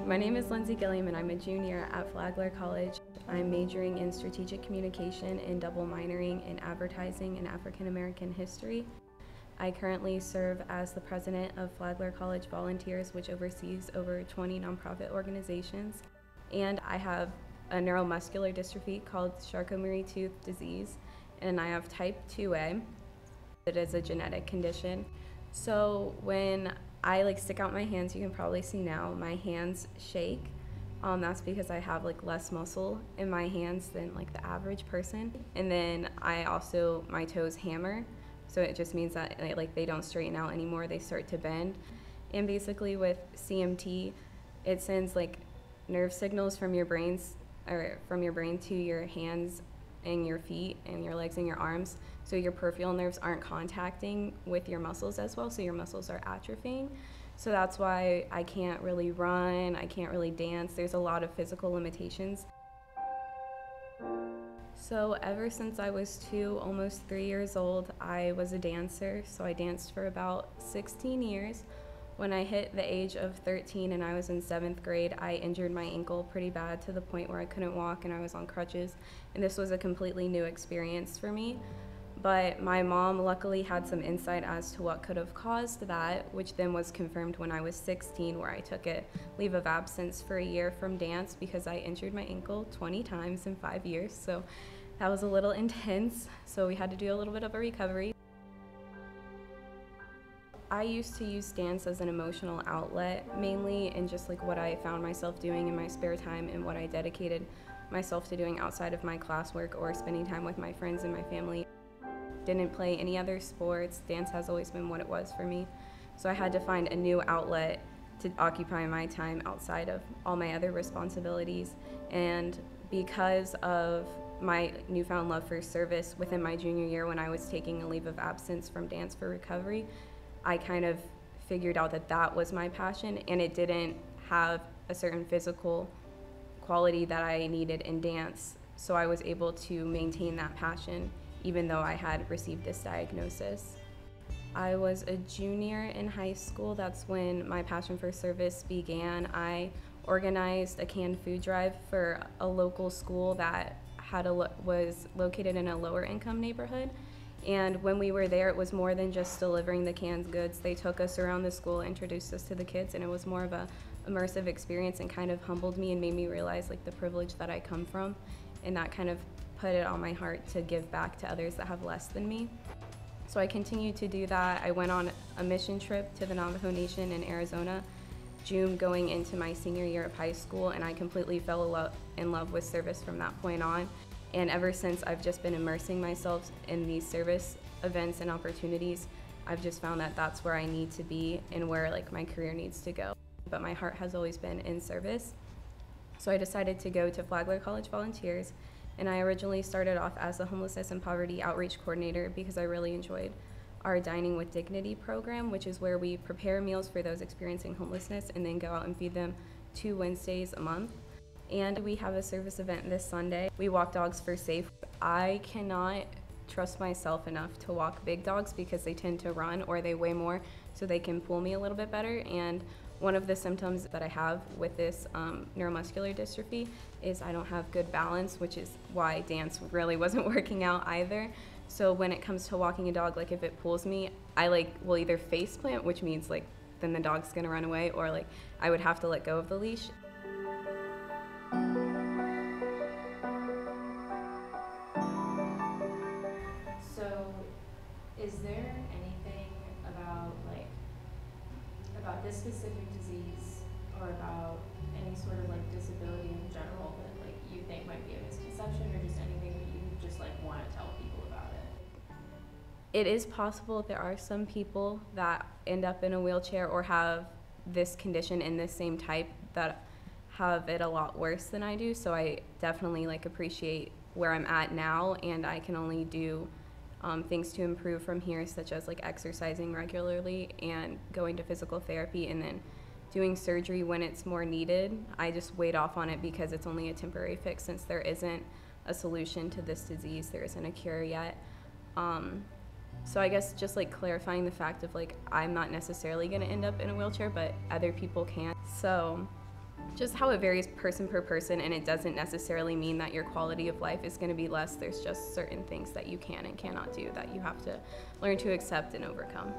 My name is Lindsay Giliam and I'm a junior at Flagler College. I'm majoring in strategic communication and double minoring in advertising and African American history. I currently serve as the president of Flagler College Volunteers, which oversees over 20 nonprofit organizations. And I have a neuromuscular dystrophy called Charcot-Marie-Tooth disease, and I have type 2A. It is a genetic condition. So when I stick out my hands, you can probably see now, my hands shake. That's because I have less muscle in my hands than the average person. And then my toes hammer. So it just means that they don't straighten out anymore, they start to bend. And basically with CMT, it sends nerve signals from your brain to your hands and your feet and your legs and your arms. So your peripheral nerves aren't contacting with your muscles as well, so your muscles are atrophying. So that's why I can't really run, I can't really dance. There's a lot of physical limitations. So ever since I was 2, almost 3 years old, I was a dancer. So I danced for about 16 years. When I hit the age of 13 and I was in 7th grade, I injured my ankle pretty bad to the point where I couldn't walk and I was on crutches. And this was a completely new experience for me. But my mom luckily had some insight as to what could have caused that, which then was confirmed when I was 16, where I took a leave of absence for a year from dance because I injured my ankle 20 times in 5 years. So that was a little intense. So we had to do a little bit of a recovery. I used to use dance as an emotional outlet, mainly in just what I found myself doing in my spare time and what I dedicated myself to doing outside of my classwork or spending time with my friends and my family. Didn't play any other sports. Dance has always been what it was for me. So I had to find a new outlet to occupy my time outside of all my other responsibilities. And because of my newfound love for service within my junior year, when I was taking a leave of absence from dance for recovery, I kind of figured out that that was my passion, and it didn't have a certain physical quality that I needed in dance. So I was able to maintain that passion even though I had received this diagnosis. I was a junior in high school. That's when my passion for service began. I organized a canned food drive for a local school that was located in a lower income neighborhood. And when we were there, it was more than just delivering the canned goods. They took us around the school, introduced us to the kids, and it was more of a immersive experience and kind of humbled me and made me realize the privilege that I come from. And that kind of put it on my heart to give back to others that have less than me. So I continued to do that. I went on a mission trip to the Navajo Nation in Arizona, June going into my senior year of high school, and I completely fell in love with service from that point on. And ever since, I've just been immersing myself in these service events and opportunities. I've just found that that's where I need to be and where my career needs to go. But my heart has always been in service. So I decided to go to Flagler College Volunteers, and I originally started off as a homelessness and poverty outreach coordinator because I really enjoyed our Dining with Dignity program, which is where we prepare meals for those experiencing homelessness and then go out and feed them 2 Wednesdays a month. And we have a service event this Sunday. We walk dogs for safe. I cannot trust myself enough to walk big dogs because they tend to run or they weigh more, so they can pull me a little bit better. And one of the symptoms that I have with this neuromuscular dystrophy is I don't have good balance, which is why dance really wasn't working out either. So when it comes to walking a dog, if it pulls me, I will either face plant, which means then the dog's gonna run away, or I would have to let go of the leash. So is there anything about this specific disease or about any sort of disability in general that you think might be a misconception, or just anything that you just want to tell people about it? It is possible there are some people that end up in a wheelchair or have this condition in this same type that have it a lot worse than I do. So I definitely appreciate where I'm at now, and I can only do things to improve from here, such as exercising regularly and going to physical therapy, and then doing surgery when it's more needed. I just wait off on it because it's only a temporary fix, since there isn't a solution to this disease. There isn't a cure yet. So I guess just clarifying the fact of I'm not necessarily going to end up in a wheelchair, but other people can. So just how it varies person per person, and it doesn't necessarily mean that your quality of life is going to be less. There's just certain things that you can and cannot do that you have to learn to accept and overcome.